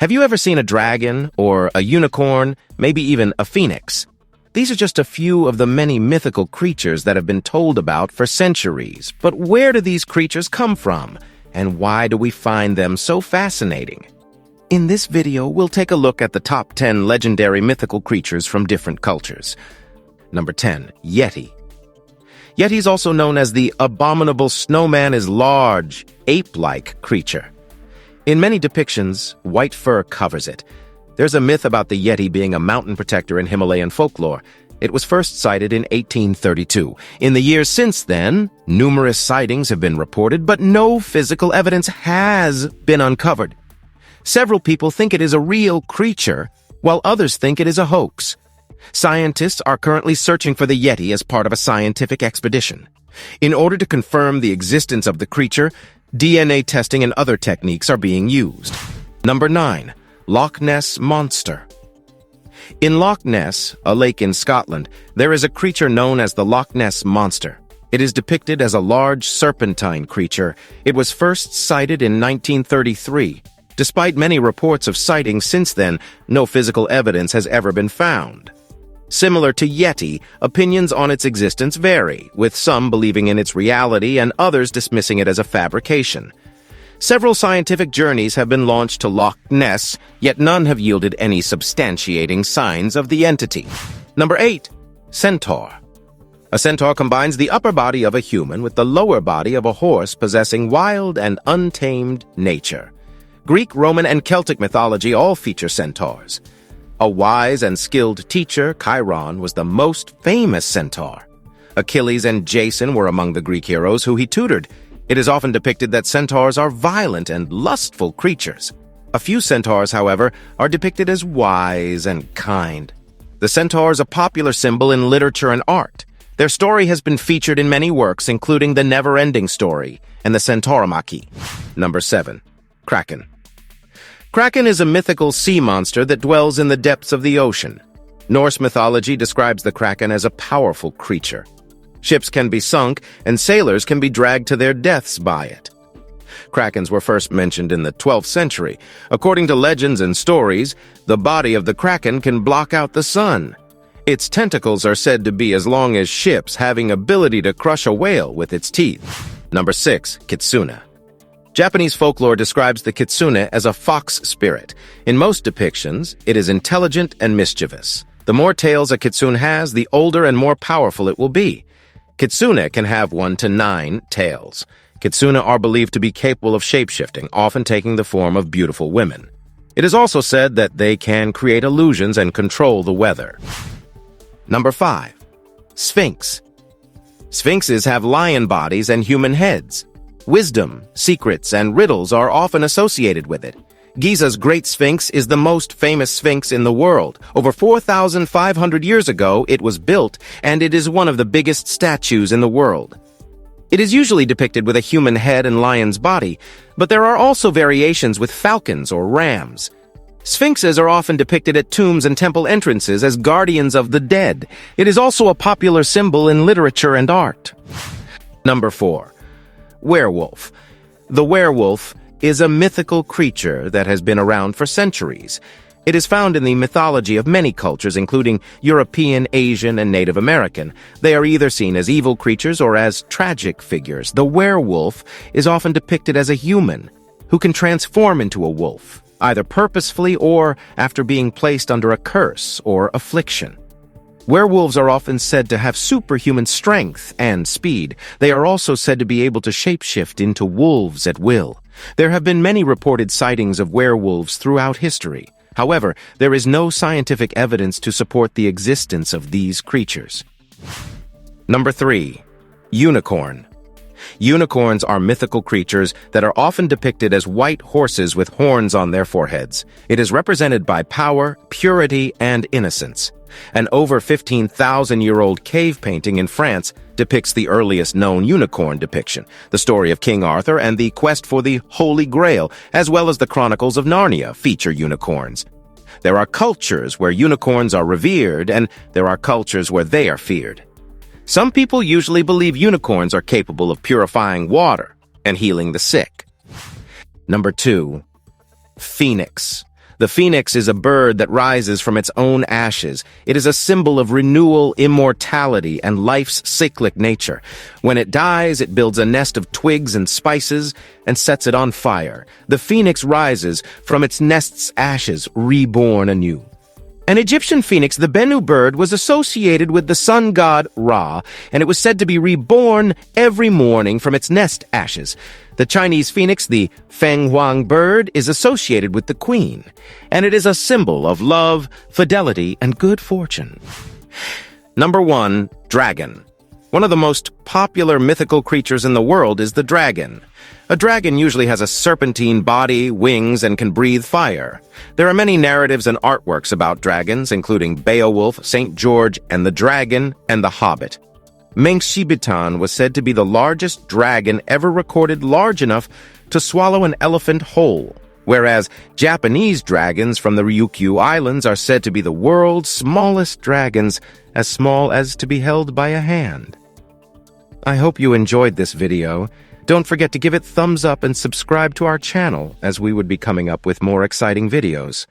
Have you ever seen a dragon, or a unicorn, maybe even a phoenix? These are just a few of the many mythical creatures that have been told about for centuries. But where do these creatures come from? And why do we find them so fascinating? In this video, we'll take a look at the top 10 legendary mythical creatures from different cultures. Number 10. Yeti. Yeti is also known as the abominable snowman, is large, ape-like creature. In many depictions, white fur covers it. There's a myth about the Yeti being a mountain protector in Himalayan folklore. It was first sighted in 1832. In the years since then, numerous sightings have been reported, but no physical evidence has been uncovered. Several people think it is a real creature, while others think it is a hoax. Scientists are currently searching for the Yeti as part of a scientific expedition. In order to confirm the existence of the creature, DNA testing and other techniques are being used. Number 9. Loch Ness Monster. In Loch Ness, a lake in Scotland, there is a creature known as the Loch Ness Monster. It is depicted as a large serpentine creature. It was first sighted in 1933. Despite many reports of sightings since then, no physical evidence has ever been found. Similar to Yeti, opinions on its existence vary, with some believing in its reality and others dismissing it as a fabrication. Several scientific journeys have been launched to Loch Ness, yet none have yielded any substantiating signs of the entity. Number 8. Centaur. A centaur combines the upper body of a human with the lower body of a horse, possessing wild and untamed nature. Greek, Roman, and Celtic mythology all feature centaurs. A wise and skilled teacher, Chiron, was the most famous centaur. Achilles and Jason were among the Greek heroes who he tutored. It is often depicted that centaurs are violent and lustful creatures. A few centaurs, however, are depicted as wise and kind. The centaur is a popular symbol in literature and art. Their story has been featured in many works, including The Never-Ending Story and the Centauromachy. Number 7. Kraken. Kraken is a mythical sea monster that dwells in the depths of the ocean. Norse mythology describes the Kraken as a powerful creature. Ships can be sunk, and sailors can be dragged to their deaths by it. Krakens were first mentioned in the 12th century. According to legends and stories, the body of the Kraken can block out the sun. Its tentacles are said to be as long as ships, having ability to crush a whale with its teeth. Number 6. Kitsune. Japanese folklore describes the kitsune as a fox spirit. In most depictions, it is intelligent and mischievous. The more tails a kitsune has, the older and more powerful it will be. Kitsune can have 1 to 9 tails. Kitsune are believed to be capable of shape-shifting, often taking the form of beautiful women. It is also said that they can create illusions and control the weather. Number 5. Sphinx. Sphinxes have lion bodies and human heads. Wisdom, secrets, and riddles are often associated with it. Giza's Great Sphinx is the most famous sphinx in the world. Over 4,500 years ago, it was built, and it is one of the biggest statues in the world. It is usually depicted with a human head and lion's body, but there are also variations with falcons or rams. Sphinxes are often depicted at tombs and temple entrances as guardians of the dead. It is also a popular symbol in literature and art. Number 4. Werewolf. The werewolf is a mythical creature that has been around for centuries. It is found in the mythology of many cultures, including European, Asian, and Native American. They are either seen as evil creatures or as tragic figures. The werewolf is often depicted as a human who can transform into a wolf, either purposefully or after being placed under a curse or affliction. Werewolves are often said to have superhuman strength and speed. They are also said to be able to shapeshift into wolves at will. There have been many reported sightings of werewolves throughout history. However, there is no scientific evidence to support the existence of these creatures. Number 3. Unicorn. Unicorns are mythical creatures that are often depicted as white horses with horns on their foreheads. It is represented by power, purity, and innocence. An over 15,000-year-old cave painting in France depicts the earliest known unicorn depiction, the story of King Arthur and the quest for the Holy Grail, as well as the Chronicles of Narnia feature unicorns. There are cultures where unicorns are revered, and there are cultures where they are feared. Some people usually believe unicorns are capable of purifying water and healing the sick. Number 2. Phoenix. The phoenix is a bird that rises from its own ashes. It is a symbol of renewal, immortality, and life's cyclic nature. When it dies, it builds a nest of twigs and spices and sets it on fire. The phoenix rises from its nest's ashes, reborn anew. An Egyptian phoenix, the Bennu bird, was associated with the sun god Ra, and it was said to be reborn every morning from its nest ashes. The Chinese phoenix, the Feng Huang bird, is associated with the queen, and it is a symbol of love, fidelity, and good fortune. Number 1. Dragon. One of the most popular mythical creatures in the world is the dragon. A dragon usually has a serpentine body, wings, and can breathe fire. There are many narratives and artworks about dragons, including Beowulf, St. George, and the Dragon, and the Hobbit. Mengshibitan was said to be the largest dragon ever recorded large enough to swallow an elephant whole, whereas Japanese dragons from the Ryukyu Islands are said to be the world's smallest dragons, as small as to be held by a hand. I hope you enjoyed this video. Don't forget to give it thumbs up and subscribe to our channel, as we would be coming up with more exciting videos.